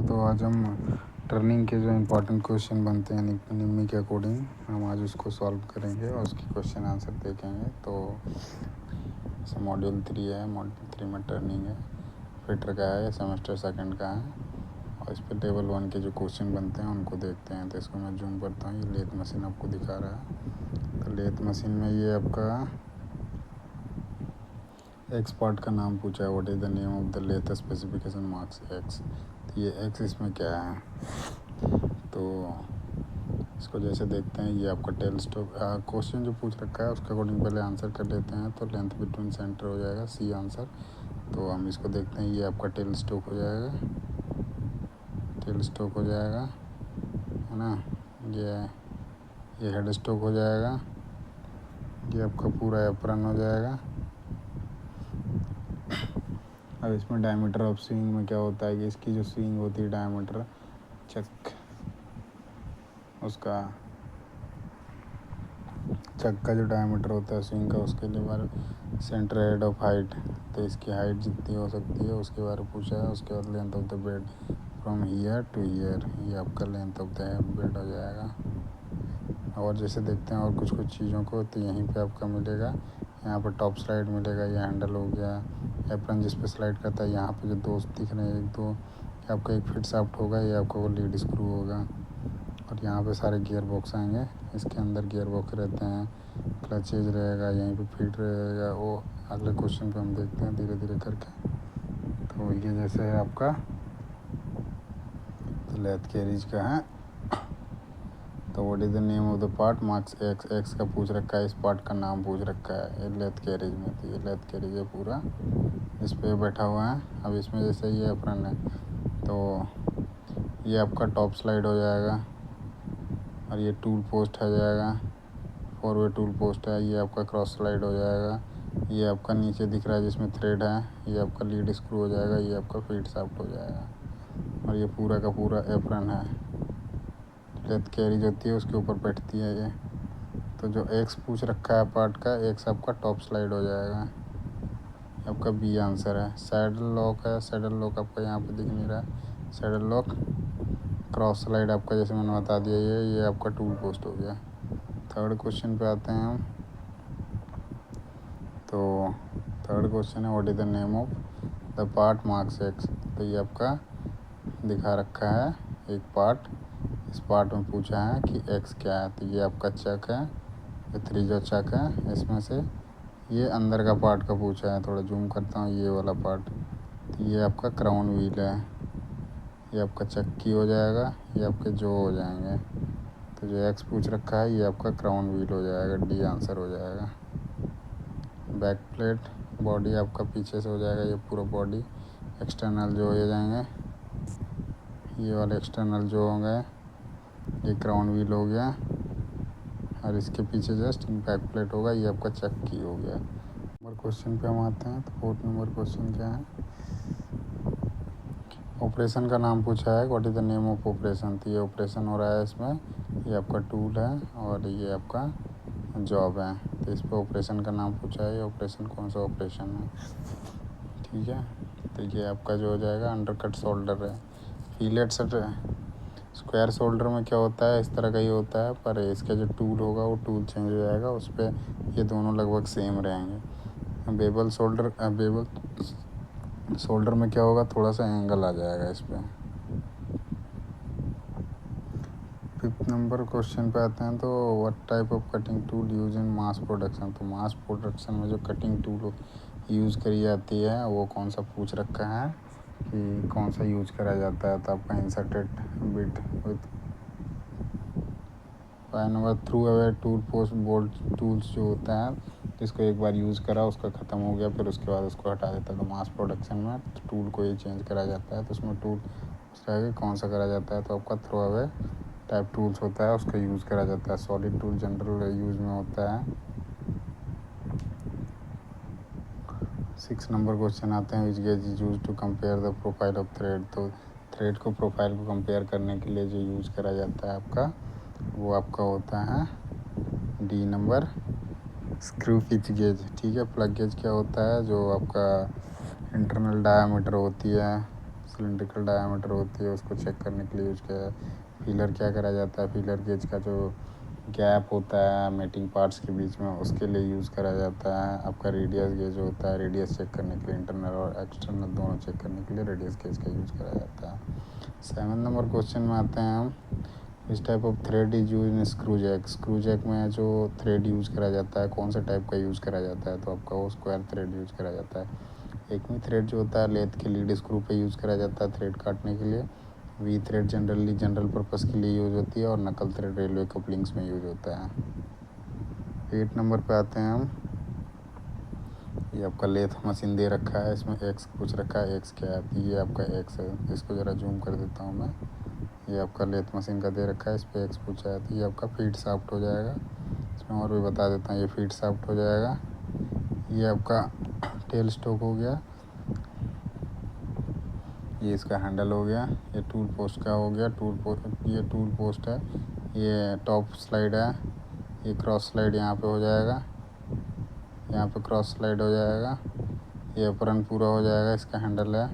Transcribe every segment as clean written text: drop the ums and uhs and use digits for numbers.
तो आज हम टर्निंग के जो इम्पोर्टेंट क्वेश्चन बनते हैं निम्न के अकॉर्डिंग हम आज उसको सॉल्व करेंगे और उसकी क्वेश्चन आंसर देखेंगे। तो मॉड्यूल 3 है, मॉड्यूल 3 में टर्निंग है, फिटर का है, सेमेस्टर सेकंड का है और इस पर टेबल 1 के जो क्वेश्चन बनते हैं उनको देखते हैं। तो इसको मैं जूम करता हूँ, ये लेथ मशीन आपको दिखा रहा है। तो लेथ मशीन में ये आपका एक्स पार्ट का नाम पूछा है, what is the name of the lathe specification marks X. तो ये एक्स इसमें क्या है, तो इसको जैसे देखते हैं। ये आपका टेल स्टॉक क्वेश्चन जो पूछ रखा है उसके अकॉर्डिंग पहले आंसर कर लेते हैं। तो लेंथ बिटवीन सेंटर हो जाएगा सी आंसर। तो हम इसको देखते हैं, ये आपका टेल स्टॉक हो जाएगा, टेल स्टॉक हो जाएगा, है ना। ये हेड स्टॉक हो जाएगा, ये आपका पूरा एप्रन हो जाएगा। अब इसमें डायमीटर ऑफ स्विंग में क्या होता है कि इसकी जो स्विंग होती है डायमीटर चक का जो डायमीटर होता है स्विंग का, उसके लिए बारे सेंटर हेड ऑफ हाइट, तो इसकी हाइट जितनी हो सकती है उसके बारे में पूछा है। उसके बाद length of the bed from here to here, ये आपका लेंथ ऑफ द बेड हो जाएगा। और जैसे देखते हैं और कुछ चीज़ों को, तो यहीं पे आपका मिलेगा, यहाँ पर टॉप स्लाइड मिलेगा, ये हैंडल हो गया, एप्रन जिस पे स्लाइड करता है। यहाँ पे जो दो दिख रहे हैं, एक दो, आपका एक फिट शाफ्ट होगा, ये आपका वो लीड स्क्रू होगा। और यहाँ पे सारे गियर बॉक्स आएंगे, इसके अंदर गियर बॉक्स रहते हैं, क्लचेज रहेगा, यहीं पे फीट रहेगा। वो अगले क्वेश्चन पे हम देखते हैं धीरे धीरे करके। तो ये जैसे है आपका, तो लेथ कैरिज का है। तो what is the name of the part marks x, x का पूछ रखा है, इस पार्ट का नाम पूछ रखा है, ये लेथ कैरिज में। तो ये लेथ कैरिज है पूरा, इस पर बैठा हुआ है। अब इसमें जैसे ये एप्रन है, तो ये आपका टॉप स्लाइड हो जाएगा और ये टूल पोस्ट आ जाएगा, 4 वे टूल पोस्ट है। ये आपका क्रॉस स्लाइड हो जाएगा, ये आपका नीचे दिख रहा है जिसमें थ्रेड है, ये आपका लीड स्क्रू हो जाएगा, ये आपका फीड शाफ्ट हो जाएगा। और ये पूरा का पूरा एप्रन है, लेथ कैरिज होती है उसके ऊपर बैठती है ये। तो जो एक्स पूछ रखा है पार्ट का, एक्स आपका टॉप स्लाइड हो जाएगा, आपका बी आंसर है। सैडल लॉक है, सैडल लॉक आपका यहाँ पे दिख नहीं रहा है, सैडल लॉक। क्रॉस स्लाइड आपका जैसे मैंने बता दिया, ये आपका टूल पोस्ट हो गया। थर्ड क्वेश्चन पे आते हैं हम। तो थर्ड क्वेश्चन है, what is the name of the part marks X. तो ये आपका दिखा रखा है एक पार्ट, इस पार्ट में पूछा है कि एक्स क्या है। तो ये आपका चक है, ये 3 जो चक है इसमें से ये अंदर का पार्ट का पूछा है। थोड़ा जूम करता हूँ, ये वाला पार्ट। तो ये आपका क्राउन व्हील है, ये आपका चक्की हो जाएगा, ये आपके जो हो जाएंगे। तो जो एक्स पूछ रखा है ये आपका क्राउन व्हील हो जाएगा, डी आंसर हो जाएगा। बैक प्लेट बॉडी आपका पीछे से हो जाएगा, ये पूरा बॉडी। एक्सटर्नल जो हो जाएंगे, ये वाले एक्सटर्नल जो होंगे, ये क्राउन व्हील हो गया और इसके पीछे जस्ट बैक प्लेट होगा, ये आपका चक्की हो गया। नंबर क्वेश्चन पे हम आते हैं। तो 4th नंबर क्वेश्चन क्या है, ऑपरेशन का नाम पूछा है, what is the name of operation. तो ये ऑपरेशन हो रहा है इसमें, ये आपका टूल है और ये आपका जॉब है। तो इस पर ऑपरेशन का नाम पूछा है, ये ऑपरेशन कौन सा ऑपरेशन है, ठीक है। तो ये आपका जो हो जाएगा अंडरकट शोल्डर है। फिलेट स्क्वायर शोल्डर में क्या होता है, इस तरह का ही होता है, पर इसका जो टूल होगा वो टूल चेंज हो जाएगा, उस पर ये दोनों लगभग सेम रहेंगे। बेबल शोल्डर में क्या होगा, थोड़ा सा एंगल आ जाएगा इस पर। 5th नंबर क्वेश्चन पे आते हैं। तो what type of cutting tool use in mass production. तो मास प्रोडक्शन में जो कटिंग टूल यूज़ करी जाती है वो कौन सा पूछ रखा है कि कौन सा यूज करा जाता है। तो आपका inserted bit with 5 number through away tool post bolt tools जो होता है, जिसको एक बार यूज़ करा उसका ख़त्म हो गया फिर उसके बाद उसको हटा देता है। तो मास प्रोडक्शन में टूल को ही चेंज करा जाता है। तो उसमें टूल कौन सा करा जाता है, तो आपका थ्रो अवे टाइप टूल्स होता है उसका यूज़ करा जाता है। सॉलिड टूल जनरल यूज़ में होता है। 6 नंबर क्वेश्चन आते हैं, which gauge is use to compare the profile of thread. तो थ्रेड को प्रोफाइल को कंपेयर करने के लिए जो यूज़ करा जाता है आपका, वो आपका होता है D number screw pitch gauge, ठीक है। प्लग गेज क्या होता है, जो आपका इंटरनल डायामीटर होती है सिलेंड्रिकल डायामीटर होती है उसको चेक करने के लिए यूज किया है। फीलर क्या करा जाता है, फीलर गेज का जो गैप होता है मेटिंग पार्ट्स के बीच में उसके लिए यूज़ करा जाता है। आपका रेडियस गेज होता है, रेडियस चेक करने के लिए इंटरनल और एक्सटर्नल दोनों चेक करने के लिए रेडियस गेज का यूज़ करा जाता है। 7 नंबर क्वेश्चन में आते हैं हम, इस type of thread is use in screw jack. Screw jack में जो थ्रेड यूज़ करा जाता है कौन सा टाइप का यूज़ करा जाता है, तो आपका वो स्क्वायर थ्रेड यूज़ करा जाता है। एकमी थ्रेड जो होता है लेथ के लीड स्क्रू पे यूज़ करा जाता है थ्रेड काटने के लिए। वी थ्रेड जनरल पर्पज़ के लिए यूज़ होती है और नकल थ्रेड रेलवे कपलिंग्स में यूज़ होता है। 8 नंबर पे आते हैं हम, ये आपका लेथ मशीन दे रखा है, इसमें एक्स पूछ रखा है, एक्स क्या है, ये आपका एक्स है। इसको ज़रा जूम कर देता हूँ मैं, ये आपका लेथ मशीन का दे रखा है, इस पर एक्स पूछा है, तो ये आपका फीड शाफ्ट हो जाएगा। इसमें और भी बता देता हूँ, ये फीड शाफ्ट हो जाएगा। ये आपका टेल स्टोक हो गया, ये इसका हैंडल हो गया, ये टूल पोस्ट का हो गया, ये टूल पोस्ट है, ये टॉप स्लाइड है, ये क्रॉस स्लाइड यहाँ पे हो जाएगा, यहाँ पे क्रॉस स्लाइड हो जाएगा, ये अपरन पूरा हो जाएगा, इसका हैंडल है।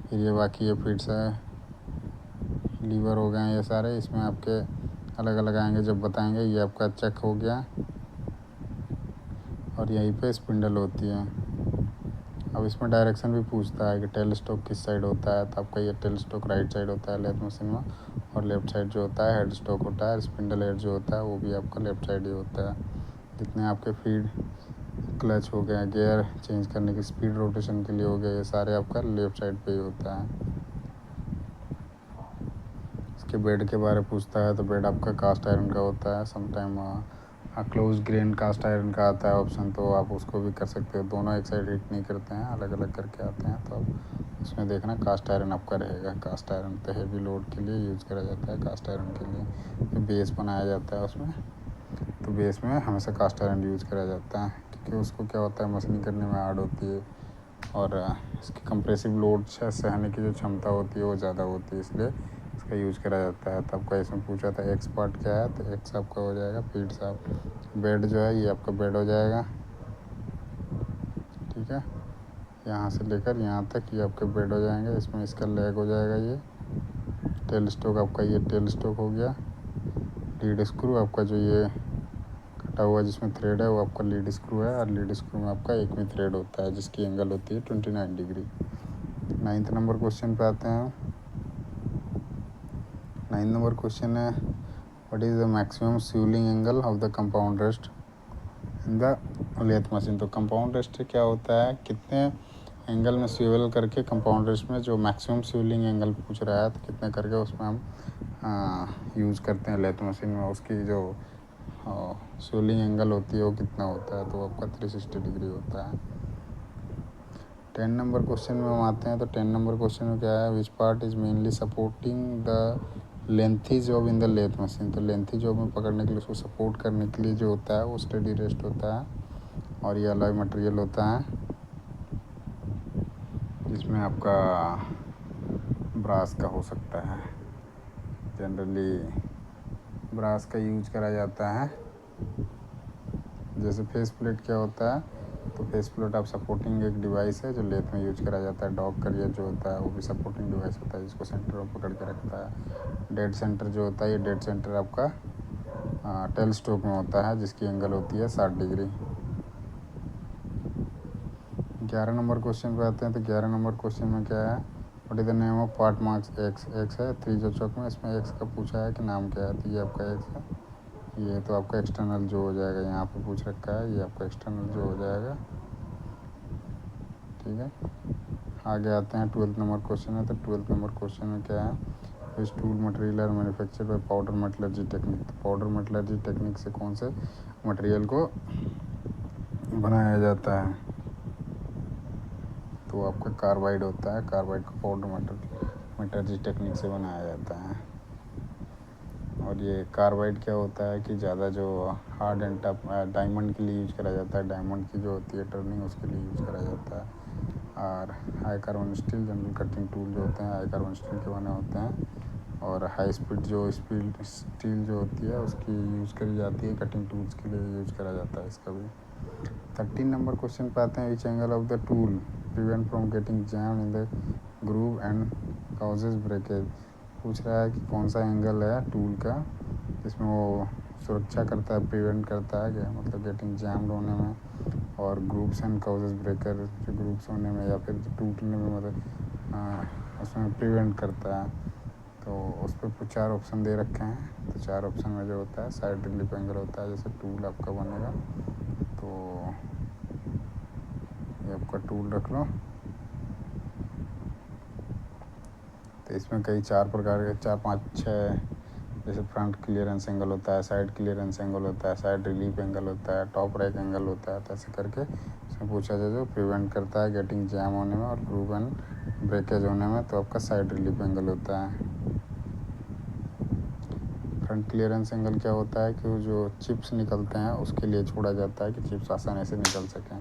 फिर ये बाकी ये फीड्स है, लीवर हो गए हैं ये सारे, इसमें आपके अलग अलग आएंगे जब बताएंगे। ये आपका चेक हो गया और यहीं पे स्पिंडल होती है। अब इसमें डायरेक्शन भी पूछता है कि टेल स्टोक किस साइड होता है, तो आपका ये टेल स्टोक राइट साइड होता है लेथ मशीन में, और लेफ्ट साइड जो होता है हेड स्टोक होता है। स्पिंडल हेड जो होता है वो भी आपका लेफ्ट साइड ही होता है। जितने आपके फीड क्लच हो गया, गियर चेंज करने की स्पीड रोटेशन के लिए हो गया, ये सारे आपका लेफ्ट साइड पे ही होता है। इसके बेड के बारे में पूछता है, तो बेड आपका कास्ट आयरन का होता है। Sometime close grain cast iron का आता है ऑप्शन, तो आप उसको भी कर सकते हो। दोनों एक साइड हिट नहीं करते हैं, अलग अलग करके आते हैं, तो आप उसमें देखना कास्ट आयरन आपका रहेगा। कास्ट आयरन तो हेवी लोड के लिए यूज़ करा जाता है, कास्ट आयरन के लिए तो बेस बनाया जाता है उसमें, तो बेस में हमेशा कास्ट आयरन यूज़ करा जाता है, क्योंकि उसको क्या होता है मशीनिंग करने में हार्ड होती है और इसकी कंप्रेसिव लोड सहने की जो क्षमता होती है वो ज़्यादा होती है, इसलिए इसका यूज़ करा जाता है। तो आपका इसमें पूछा था एक्स पार्ट क्या है, तो एक्स आपका हो जाएगा फीड शाफ्ट। बेड जो है ये आपका बेड हो जाएगा, ठीक है, यहाँ से लेकर यहाँ तक ये आपके बेड हो जाएंगे। इसमें इसका लेग हो जाएगा, ये टेल स्टोक आपका, ये टेल स्टोक हो गया। लीड स्क्रू आपका जो ये कटा हुआ जिसमें थ्रेड है वो आपका लीड स्क्रू है, और लीड स्क्रू में आपका एक में थ्रेड होता है जिसकी एंगल होती है 29 डिग्री। 9 नंबर क्वेश्चन पे आते हैं। 9 नंबर क्वेश्चन है, what is the maximum swivelling angle of the compound rest in the lathe machine. तो कंपाउंड रेस्ट क्या होता है, कितने एंगल में स्विवल करके कंपाउंड रेस्ट में जो मैक्सिमम स्विवलिंग एंगल पूछ रहा है, तो कितने करके उसमें हम यूज़ करते हैं लेथ मशीन में, उसकी जो स्विवलिंग एंगल होती है वो कितना होता है, तो आपका 360 डिग्री होता है। 10 नंबर क्वेश्चन में हम आते हैं। तो 10 नंबर क्वेश्चन में क्या है, which part is mainly supporting the lengthy job in the lathe machine. तो लेंथी जॉब में पकड़ने के लिए उसको सपोर्ट करने के लिए जो होता है वो स्टडी रेस्ट होता है, और ये अलॉय मटेरियल होता है जिसमें आपका ब्रास का हो सकता है, जनरली ब्रास का यूज करा जाता है। जैसे फेस प्लेट क्या होता है, तो फेस प्लेट आप सपोर्टिंग एक डिवाइस है जो लेथ में यूज करा जाता है। डॉग करियर जो होता है वो भी सपोर्टिंग डिवाइस होता है जिसको सेंटर में पकड़ के रखता है। डेड सेंटर जो होता है, ये डेड सेंटर आपका टेल स्टोक में होता है जिसकी एंगल होती है 60 डिग्री। 11 नंबर क्वेश्चन पे आते हैं। तो 11 नंबर क्वेश्चन में क्या है, what is the name of part marks x. X है 3 जो चौक में, इसमें एक्स का पूछा है कि नाम क्या है, तो ये आपका एक्स है। ये तो आपका एक्सटर्नल जो हो जाएगा, यहाँ पे पूछ रखा है, ये आपका एक्सटर्नल जो हो जाएगा, ठीक है। आगे आते हैं 12 नंबर क्वेश्चन है। तो 12 नंबर क्वेश्चन में क्या है, इस tool material are manufactured by powder metallurgy technique. तो पाउडर मेटलर्जी टेक्निक से कौन से मटेरियल को बनाया जाता है, तो आपका कार्बाइड होता है। कार्बाइड को पाउडर मेटलर्जी टेक्निक से बनाया जाता है। और ये कार्बाइड क्या होता है कि ज़्यादा जो हार्ड एंड टफ डायमंड के लिए यूज़ करा जाता है, डायमंड की जो होती है टर्निंग उसके लिए यूज़ करा जाता है। और high carbon steel general cutting tool जो होते हैं हाई कार्बन स्टील के बने होते हैं। और हाई स्पीड जो स्टील जो होती है उसकी यूज़ करी जाती है, कटिंग टूल्स के लिए यूज़ करा जाता है इसका भी। 13 नंबर क्वेश्चन पे आते हैं, which angle of the tool prevent from getting jam in the groove and causes breakage पूछ रहा है कि कौन सा एंगल है टूल का जिसमें वो सुरक्षा करता है, प्रिवेंट करता है क्या, मतलब गेटिंग जैम्ड होने में, और ग्रुप्स एंड काउजेज ब्रेकर जो ग्रुप्स होने में या फिर टूटने में मतलब उसमें प्रिवेंट करता है। तो उस पर 4 ऑप्शन दे रखे हैं। तो 4 ऑप्शन में जो होता है साइड रिलीफ एंगल होता है, जैसे टूल आपका बनेगा तो ये आपका टूल रख लो। तो इसमें कई 4 प्रकार के 4 5 6 जैसे फ्रंट क्लियरेंस एंगल होता है, साइड क्लियरेंस एंगल होता है, साइड रिलीफ एंगल होता है, टॉप रैक एंगल होता है। तो ऐसे करके इसमें पूछा जाए जो प्रिवेंट करता है गेटिंग जैम होने में और ग्रूव एंड ब्रेकेज होने में, तो आपका साइड रिलीफ एंगल होता है। फ्रंट क्लियरेंस एंगल क्या होता है कि जो चिप्स निकलते हैं उसके लिए छोड़ा जाता है कि चिप्स आसानी से निकल सकें।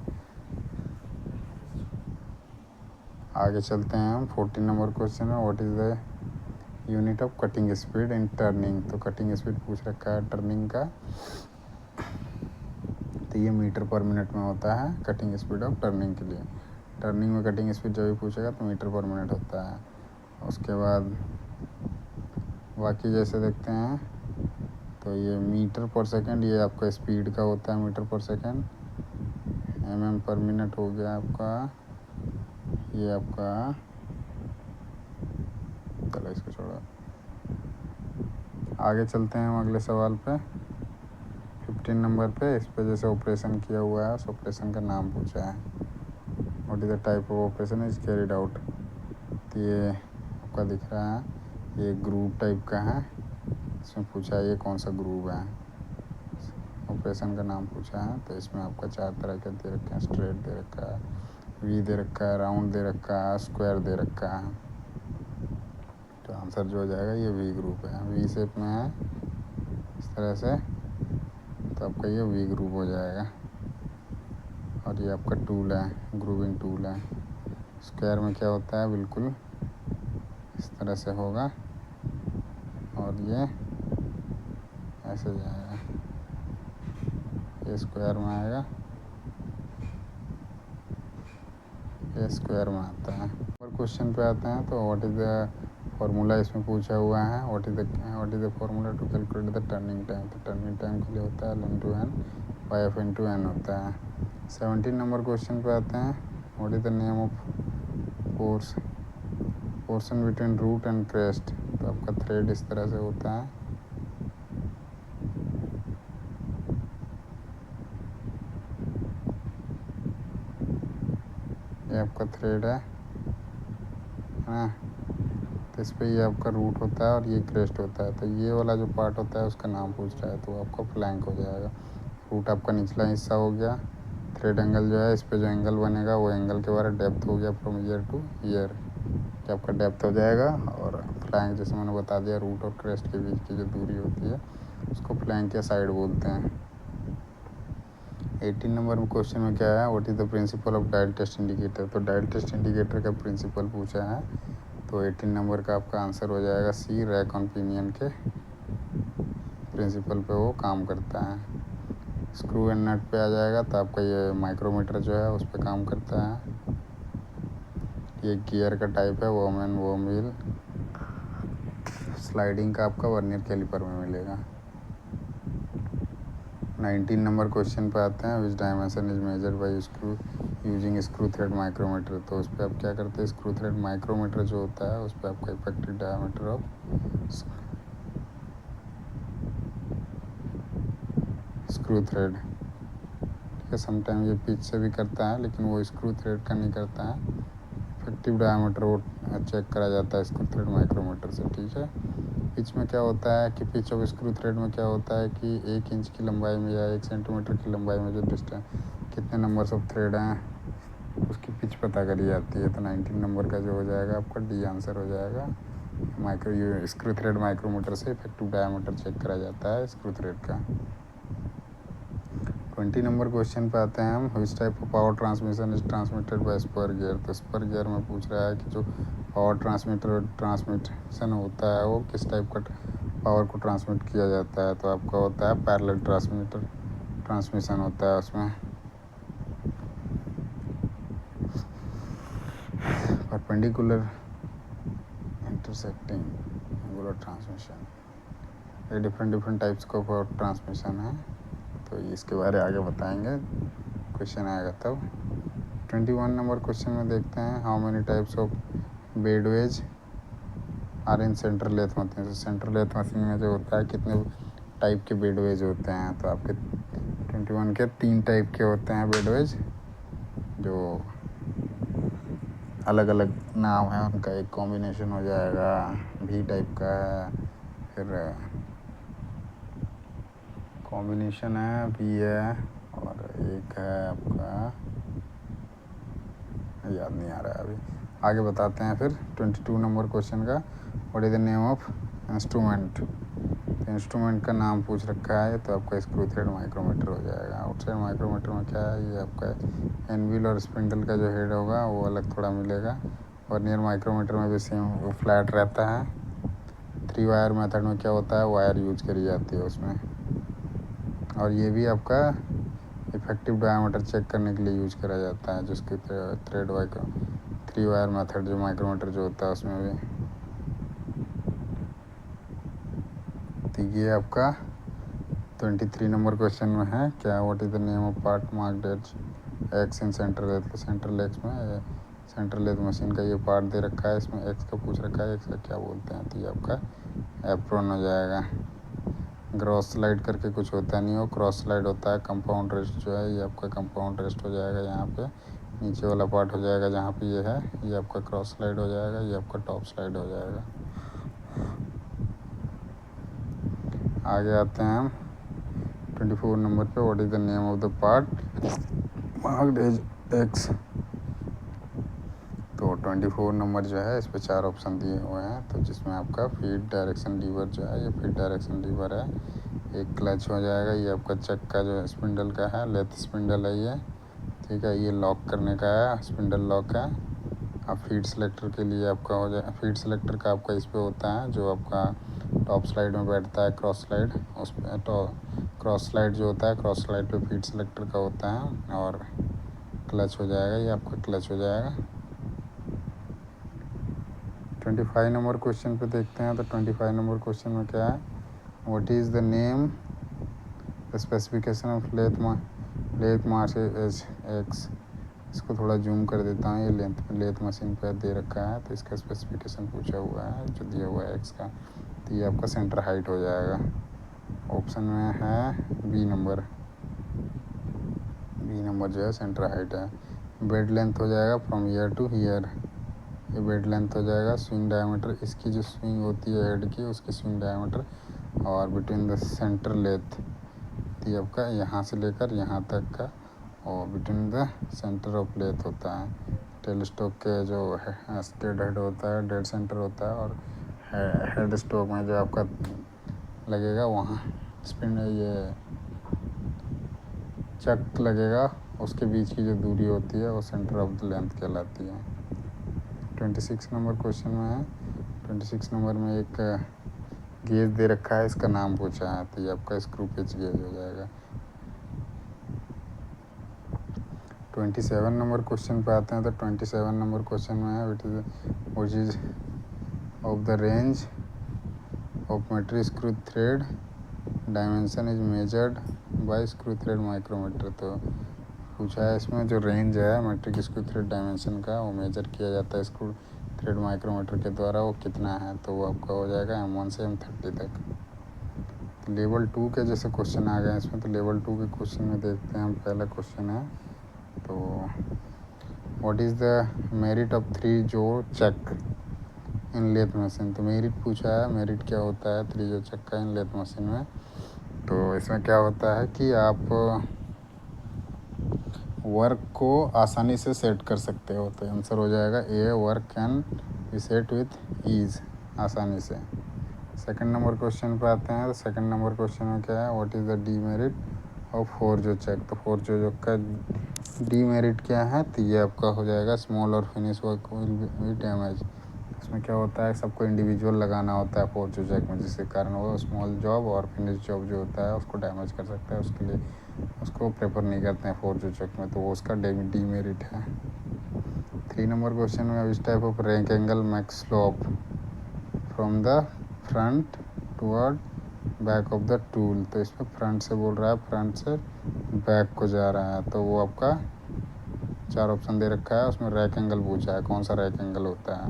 आगे चलते हैं हम 14 नंबर क्वेश्चन में, what is the unit of cutting speed in turning. तो कटिंग स्पीड पूछ रखा है टर्निंग का, तो ये मीटर पर मिनट में होता है कटिंग स्पीड ऑफ टर्निंग के लिए। टर्निंग में कटिंग स्पीड जब भी पूछेगा तो मीटर पर मिनट होता है। उसके बाद बाकी जैसे देखते हैं तो ये मीटर पर सेकंड, ये आपका स्पीड का होता है मीटर पर सेकंड। mm पर मिनट हो गया आपका, ये आपका, चलो इसको छोड़ो, आगे चलते हैं हम अगले सवाल पे 15 नंबर पे। इस पे जैसे ऑपरेशन किया हुआ है उस ऑपरेशन का नाम पूछा है। What is the type of operation is carried out. तो ये आपका दिख रहा है, ये ग्रुप टाइप का है। इसमें पूछा है ये कौन सा ग्रुप है, ऑपरेशन का नाम पूछा है। तो इसमें आपका 4 तरह के दे रखे हैं, स्ट्रेट दे रखा है, वी दे रखा है, राउंड दे रखा है, स्क्वायर दे रखा है। तो आंसर जो हो जाएगा ये वी ग्रुप है, वी शेप में है इस तरह से, तो आपका ये वी ग्रुप हो जाएगा। और ये आपका टूल है, ग्रूविंग टूल है। स्क्वायर में क्या होता है, बिल्कुल इस तरह से होगा और ये ऐसे जाएगा, ये स्क्वायर में आएगा, ये स्क्वायर में आता है। और क्वेश्चन पे आते हैं तो व्हाट इज़ द फार्मूला इसमें पूछा हुआ है, what is the formula to calculate the turning time. तो टर्निंग टाइम के लिए होता है L/N बाई F/N होता है। 17 नंबर क्वेश्चन पे आते हैं, what is the name of portion between root and crest. तो आपका थ्रेड इस तरह से होता है, ये आपका थ्रेड है ना। तो इस पर ये आपका रूट होता है और ये क्रेस्ट होता है। तो ये वाला जो पार्ट होता है उसका नाम पूछ रहा है, तो आपका फ्लैंक हो जाएगा। रूट आपका निचला हिस्सा हो गया, थ्रेड एंगल जो है इस पर जो एंगल बनेगा वो एंगल के बारे डेप्थ हो गया फ्रॉम ईयर टू ईयर, कि आपका डेप्थ हो जाएगा। और फ्लैंक जैसे मैंने बता दिया, रूट और क्रेस्ट के बीच की जो दूरी होती है उसको फ्लैंक या साइड बोलते हैं। 18 नंबर में क्वेश्चन में क्या है, what is the principle of dial test indicator. तो डायल टेस्ट इंडिकेटर का प्रिंसिपल पूछा है। तो 18 नंबर का आपका आंसर हो जाएगा सी, रैक ऑन पिनियन के प्रिंसिपल पे वो काम करता है। स्क्रू एंड नट पे आ जाएगा तो आपका ये माइक्रोमीटर जो है उस पर काम करता है। ये गियर का टाइप है, worm and worm wheel. Sliding का आपका वर्नियर कैलिपर में मिलेगा। 19 नंबर क्वेश्चन पे आते हैं, which dimension is measured by screw using screw thread micrometer. तो उस पर आप क्या करते हैं, स्क्रू थ्रेड माइक्रोमीटर जो होता है उस पर आपका effective diameter of screw thread, ठीक है। समटाइम ये पिच से भी करता है लेकिन वो स्क्रू थ्रेड का नहीं करता है, इफेक्टिव डायमीटर वो चेक करा जाता है स्क्रू थ्रेड माइक्रोमीटर से, ठीक है। पिच में क्या होता है कि पिच ऑफ स्क्रू थ्रेड में क्या होता है कि 1 इंच की लंबाई में या 1 सेंटीमीटर की लंबाई में जो डिस्टेंस कितने नंबर्स ऑफ थ्रेड हैं उसकी पिच पता करी जाती है। तो 19 नंबर का जो हो जाएगा आपका डी आंसर हो जाएगा। स्क्रू थ्रेड माइक्रोमीटर से इफेक्टिव डायमीटर चेक करा जाता है स्क्रू थ्रेड का। 20 नंबर क्वेश्चन पे आते हैं हम, which type of power transmission is transmitted by spur gear. तो स्पर गियर में पूछ रहा है कि जो पावर ट्रांसमिशन होता है वो किस टाइप का पावर को ट्रांसमिट किया जाता है। तो आपका होता है पैरेलल ट्रांसमिशन होता है उसमें। परपेंडिकुलर इंटरसेक्टिंग एंगुलर ट्रांसमिशन, ये डिफरेंट टाइप्स का ट्रांसमिशन है, तो इसके बारे आगे बताएंगे, क्वेश्चन आएगा तब। 21 नंबर क्वेश्चन में देखते हैं, how many types of bed ways are in central lathe machine. Central lathe machine में जो होता है कितने टाइप के बेड वेज होते हैं, तो आपके 21 के 3 टाइप के होते हैं बेड वेज, जो अलग अलग नाम है उनका। एक कॉम्बिनेशन हो जाएगा भी टाइप का है, फिर कॉम्बिनेशन है भी है, और एक है आपका याद नहीं आ रहा है अभी, आगे बताते हैं फिर। 22 नंबर क्वेश्चन का, what is the name of instrument. तो इंस्ट्रूमेंट का नाम पूछ रखा है, तो आपका स्क्रू थ्रेड माइक्रोमीटर हो जाएगा। आउटसाइड माइक्रोमीटर में क्या है, ये आपका एनविल और स्पिंडल का जो हेड होगा वो अलग थोड़ा मिलेगा, और नियर माइक्रोमीटर में भी सेम वो फ्लैट रहता है। 3 वायर मेथड में क्या होता है, वायर यूज करी जाती है उसमें, और ये भी आपका इफेक्टिव डायमीटर चेक करने के लिए यूज करा जाता है, जिसके थ्रेड वाई 3 वायर मेथड जो माइक्रोमीटर जो होता है उसमें भी। तो ये आपका 23 नंबर क्वेश्चन में है, क्या what is the name of part marked as X in central lathe. Central X में सेंट्रल लेथ मशीन का ये पार्ट दे रखा है, इसमें एक्स का पूछ रखा है, एक्स का क्या बोलते हैं, तो ये आपका एप्रोन हो जाएगा। क्रॉस स्लाइड करके कुछ होता नहीं हो, क्रॉस स्लाइड होता है। कंपाउंड रेस्ट जो है ये आपका कंपाउंड रेस्ट हो जाएगा, यहाँ पे नीचे वाला पार्ट हो जाएगा जहाँ पे ये है, ये आपका क्रॉस स्लाइड हो जाएगा, ये आपका टॉप स्लाइड हो जाएगा। आगे आते हैं हम 24 नंबर पे, what is the name of the part marked as X. तो 24 नंबर जो है इस पे 4 ऑप्शन दिए हुए हैं, तो जिसमें आपका फीड डायरेक्शन लीवर जो है, ये फीड डायरेक्शन लीवर है। एक क्लच हो जाएगा, ये आपका चक्का जो स्पिंडल का है, लेथ स्पिंडल है ये, ठीक है, ये लॉक करने का है, स्पिंडल लॉक है। अब फीड सेलेक्टर के लिए आपका हो जाए, फीड सेलेक्टर का आपका इस पे होता है, जो आपका टॉप स्लाइड में बैठता है, क्रॉस स्लाइड, उस पर क्रॉस स्लाइड जो होता है, क्रॉस स्लाइड पे फीड सेलेक्टर का होता है, और क्लच हो जाएगा, ये आपका क्लच हो जाएगा। 25 नंबर क्वेश्चन पे देखते हैं, तो 25 नंबर क्वेश्चन में क्या है, what is the name specification of lathe marked as X. इसको थोड़ा जूम कर देता हूँ, ये लेथ मशीन पे दे रखा है, तो इसका स्पेसिफिकेशन पूछा हुआ है जो दिया हुआ है एक्स का, तो ये आपका सेंटर हाइट हो जाएगा। ऑप्शन में है बी नंबर जो है सेंटर हाइट है। बेड लेंथ हो जाएगा फ्रॉम ईयर टू ईयर, ये बेड लेंथ हो जाएगा। स्विंग डायमीटर, इसकी जो स्विंग होती है हेड की, उसकी स्विंग डायमीटर, और बिटवीन द सेंटर लेथ, तो ये आपका यहाँ से लेकर यहाँ तक का, और between the centre of lathe होता है। टेल स्टॉक के जो डेड हेड होता है, डेड सेंटर होता है, और हेड स्टॉक में जो आपका लगेगा वहाँ स्पिन ये चक लगेगा, उसके बीच की जो दूरी होती है वो सेंटर ऑफ द लेंथ कहलाती है। 26 नंबर क्वेश्चन में है, 26 नंबर में एक गेज दे रखा है, इसका नाम पूछा है, तो ये आपका स्क्रू पिच गेज हो जाएगा। 27 नंबर क्वेश्चन पे आते हैं, तो 27 नंबर क्वेश्चन में है, which is of the range of metric screw thread dimension is measured by screw thread micrometer. तो पूछा है इसमें जो रेंज है मेट्रिक स्क्रू थ्रेड डायमेंशन का, वो मेजर किया जाता है स्क्रू थ्रेड माइक्रोमीटर के द्वारा, वो कितना है, तो वो आपका हो जाएगा M1 से M30 तक। तो लेवल 2 के जैसे क्वेश्चन आ गए इसमें, तो लेवल 2 के क्वेश्चन में देखते हैं हम। पहला क्वेश्चन है, तो what is the merit of 3 जो चक इन लेथ मशीन। तो मेरिट पूछा है, मेरिट क्या होता है 3 जो चक का इन लेथ मशीन में। तो इसमें क्या होता है कि आप वर्क को आसानी से सेट कर सकते हो, तो आंसर हो जाएगा A, work can be set with ease, आसानी से। सेकंड नंबर क्वेश्चन पे आते हैं, तो सेकंड नंबर क्वेश्चन में क्या है, what is the demerit of 4 जो चेक। तो 4 जो का डीमेरिट क्या है, तो ये आपका हो जाएगा स्मॉल और finish work will be damage. इसमें क्या होता है, सबको इंडिविजुअल लगाना होता है 4 जो चेक में, जिसके कारण वो स्मॉल जॉब और फिनिश जॉब जो होता है उसको डैमेज कर सकता है, उसके लिए उसको प्रेफर नहीं करते हैं 4 जो चेक में, तो वो उसका डीमेरिट है। 3 नंबर क्वेश्चन में, इस type of rank angle max slope from the front toward back of the tool. तो इसमें फ्रंट से बोल रहा है, फ्रंट से बैक को जा रहा है। तो वो आपका 4 ऑप्शन दे रखा है, उसमें रैक एंगल पूछा है, कौन सा रैक एंगल होता है।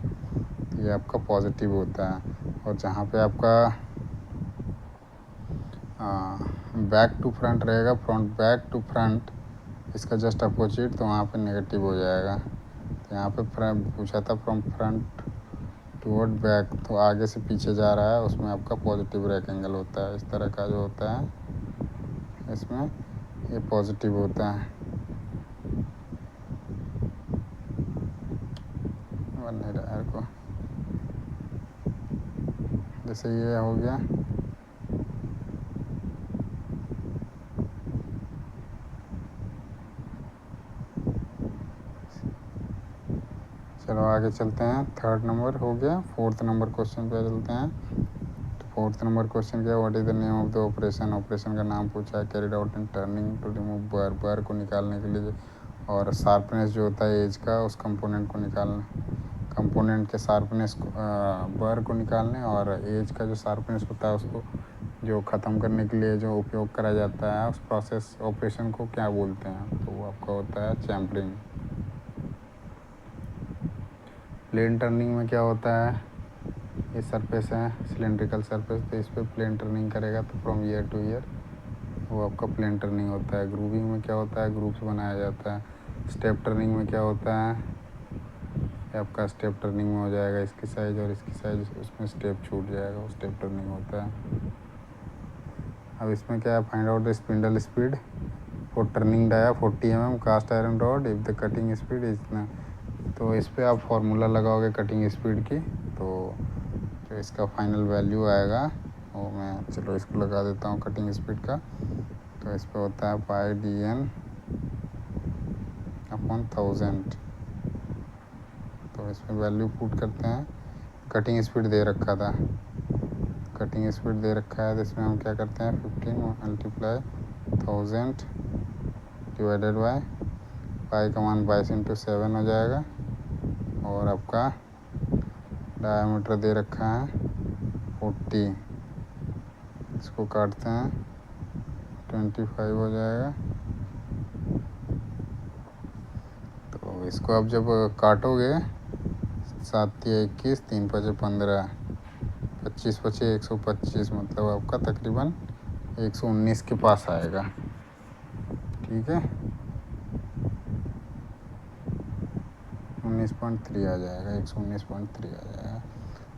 तो ये आपका पॉजिटिव होता है। और जहाँ पे आपका बैक टू फ्रंट रहेगा, फ्रंट बैक टू फ्रंट, इसका जस्ट अपोजिट, तो वहाँ पे नेगेटिव हो जाएगा। तो यहाँ पे पूछा था फ्रॉम फ्रंट टुवर्ड बैक, तो आगे से पीछे जा रहा है, उसमें आपका पॉजिटिव रैक एंगल होता है। इस तरह का जो होता है इसमें ये पॉजिटिव होता है। बन नहीं रहा है को, जैसे ये हो गया। चलो आगे चलते हैं। 3rd नंबर हो गया। 4th नंबर क्वेश्चन पे चलते हैं। तो 4th नंबर क्वेश्चन क्या है, what is the name of the operation. Operation का नाम पूछा है। Carried out in turning to remove burr, burr को निकालने के लिए, और शार्पनेस जो होता है एज का, उस कंपोनेंट को निकालना, कंपोनेंट के शार्पनेस को, बर को निकालने, और एज का जो शार्पनेस होता है उसको जो ख़त्म करने के लिए जो उपयोग करा जाता है, उस प्रोसेस ऑपरेशन को क्या बोलते हैं। तो वो आपका होता है चैम्परिंग। प्लेन टर्निंग में क्या होता है, ये सरफेस है सिलेंड्रिकल सरफेस, तो इस पर प्लेन टर्निंग करेगा तो फ्रॉम ईयर टू ईयर वो आपका प्लेन टर्निंग होता है। ग्रूविंग में क्या होता है, ग्रुप्स बनाया जाता है। स्टेप टर्निंग में क्या होता है, ये आपका स्टेप टर्निंग में हो जाएगा, इसकी साइज और इसकी साइज, उसमें स्टेप छूट जाएगा, वो स्टेप टर्निंग होता है। अब इसमें क्या है, find out the spindle speed for turning dia 40 mm cast iron rod if the cutting speed इतना। तो इस पर आप फार्मूला लगाओगे कटिंग स्पीड की, तो जो इसका फाइनल वैल्यू आएगा वो मैं, चलो इसको लगा देता हूँ कटिंग स्पीड का। तो इस पर होता है पाई DN अपॉन 1000। तो इसमें वैल्यू पुट करते हैं। कटिंग स्पीड दे रखा था, कटिंग स्पीड दे रखा है, तो इसमें हम क्या करते हैं 15 मल्टीप्लाई 1000 डिवाइडेड बाय पाई का मान 22/7 हो जाएगा। और आपका डायमीटर दे रखा है 40, इसको काटते हैं 25 हो जाएगा। तो इसको आप जब काटोगे 7 या 21, 3 5 15, 25 25 125, मतलब आपका तकरीबन 119 के पास आएगा। ठीक है, 19.3 आ जाएगा, 119.3 आ जाएगा।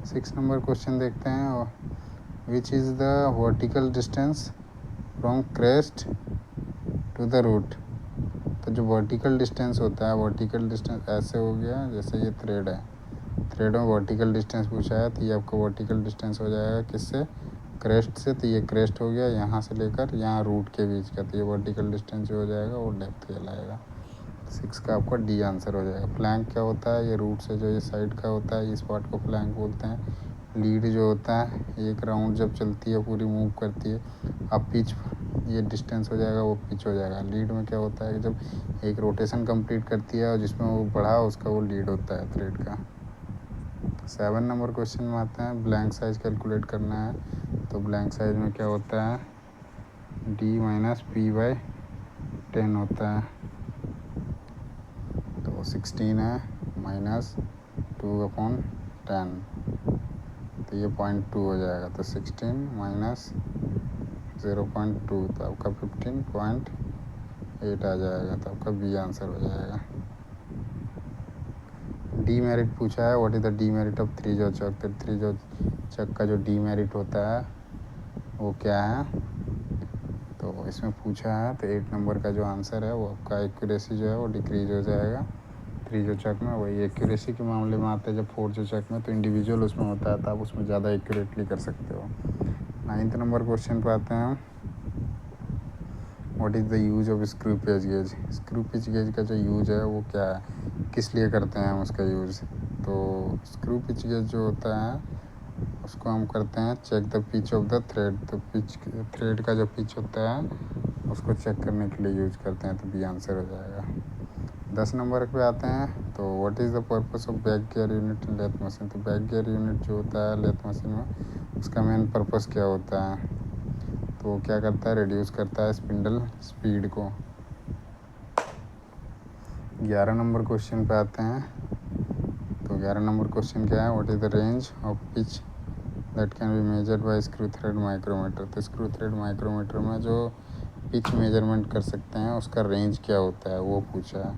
6 नंबर क्वेश्चन देखते हैं। Which is the vertical distance from crest to the root. तो जो वर्टिकल डिस्टेंस होता है, वर्टिकल डिस्टेंस ऐसे हो गया, जैसे ये थ्रेड है, थ्रेड में वर्टिकल डिस्टेंस पूछा है, तो ये आपका वर्टिकल डिस्टेंस हो जाएगा किससे, क्रेस्ट से। तो ये क्रेस्ट हो गया, यहाँ से लेकर यहाँ रूट के बीच का, तो ये वर्टिकल डिस्टेंस जो हो जाएगा वो डेप्थ कहलाएगा। 6 का आपका D आंसर हो जाएगा। फ्लैंक क्या होता है, ये रूट से जो ये साइड का होता है, इस पार्ट को फ्लैंक बोलते हैं। लीड जो होता है, एक राउंड जब चलती है पूरी मूव करती है, अब पिच, ये डिस्टेंस हो जाएगा, वो पिच हो जाएगा। लीड में क्या होता है कि जब एक रोटेशन कंप्लीट करती है और जिसमें वो बढ़ा उसका वो लीड होता है थ्रेड का। 7 नंबर क्वेश्चन में आते हैं, ब्लैंक साइज कैलकुलेट करना है। तो ब्लैंक साइज में क्या होता है, D - P/10 होता है। तो 16 है -2/10, तो ये 0.2 हो जाएगा। तो 16 - 0.2, तो आपका 15.8 आ जाएगा। तो आपका B आंसर हो जाएगा। डी मेरिट पूछा है, what is the demerit of 3 jaw chuck. तो 3 जॉ चक का जो डी मेरिट होता है वो क्या है, तो इसमें पूछा है। तो 8 नंबर का जो आंसर है वो आपका एक्यूरेसी जो है वो डिक्रीज हो जाएगा 3 जो चक में। वही एक्यूरेसी के मामले में आता है जब 4 जो चक में, तो इंडिविजुअल उसमें होता है, तो आप उसमें ज़्यादा एक्यूरेटली कर सकते हो। 9th नंबर क्वेश्चन पर आते हैं, what is the use of screw pitch gauge. Screw pitch gauge का जो यूज है वो क्या है, किस लिए करते हैं हम उसका यूज़। तो स्क्रू पिच गेज जो होता है उसको हम करते हैं check the pitch of the thread. तो पिच, थ्रेड का जो पिच होता है उसको चेक करने के लिए यूज करते हैं। तो B आंसर हो जाएगा। 10 नंबर पे आते हैं। तो what is the purpose of back gear unit in lathe machine. तो बैक गियर यूनिट जो होता है लेथ मशीन में, उसका मेन पर्पस क्या होता है, तो वो क्या करता है, रिड्यूस करता है स्पिंडल स्पीड को। 11 नंबर क्वेश्चन पे आते हैं। तो 11 नंबर क्वेश्चन क्या है, what is the range of pitch that can be measured by screw thread micrometer. तो स्क्रू थ्रेड माइक्रोमीटर में जो पिच मेजरमेंट कर सकते हैं उसका रेंज क्या होता है वो पूछा है।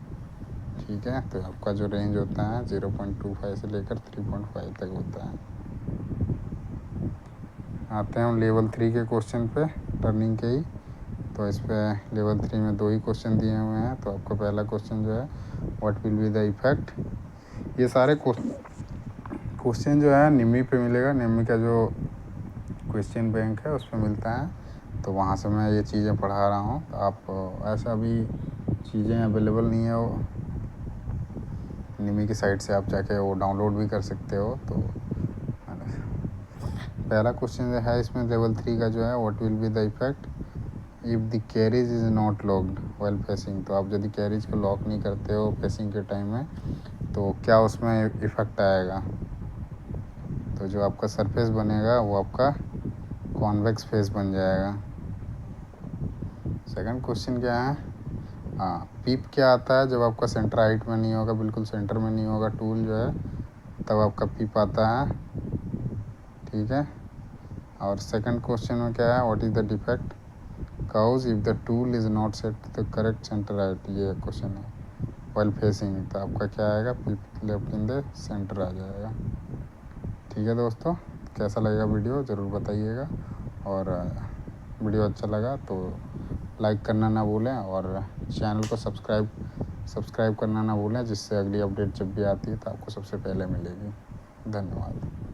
ठीक है, तो आपका जो रेंज होता है 0.25 से लेकर 3.5 तक होता है। आते हैं हम लेवल 3 के क्वेश्चन पे, टर्निंग के ही। तो इस पर लेवल 3 में 2 ही क्वेश्चन दिए हुए हैं। तो आपका पहला क्वेश्चन जो है, what will be the effect. ये सारे क्वेश्चन जो है निम्मी पे मिलेगा। निम्मी का जो क्वेश्चन बैंक है उस पर मिलता है। तो वहाँ से मैं ये चीज़ें पढ़ा रहा हूँ। तो आप ऐसा भी चीज़ें अवेलेबल नहीं है, वो निमी की साइट से आप जाके वो डाउनलोड भी कर सकते हो। तो पहला क्वेश्चन जो है इसमें लेवल 3 का जो है, what will be the effect if the carriage is not locked while facing. तो आप यदि कैरेज को लॉक नहीं करते हो फेसिंग के टाइम में, तो क्या उसमें इफ़ेक्ट आएगा। तो जो आपका सरफेस बनेगा वो आपका कॉन्वेक्स फेस बन जाएगा। सेकंड क्वेश्चन क्या है, हाँ, पीप क्या आता है जब आपका सेंटर हाइट में नहीं होगा, बिल्कुल सेंटर में नहीं होगा टूल जो है, तब आपका पीप आता है। ठीक है, और सेकंड क्वेश्चन में क्या है, what is the defect cause if the tool is not set the correct centre height. ये क्वेश्चन है व्हाइल फेसिंग। तो आपका क्या आएगा, pip left in the centre आ जाएगा। ठीक है दोस्तों, कैसा लगेगा वीडियो ज़रूर बताइएगा। और वीडियो अच्छा लगा तो लाइक करना ना भूलें, और चैनल को सब्सक्राइब करना ना भूलें, जिससे अगली अपडेट जब भी आती है तो आपको सबसे पहले मिलेगी। धन्यवाद।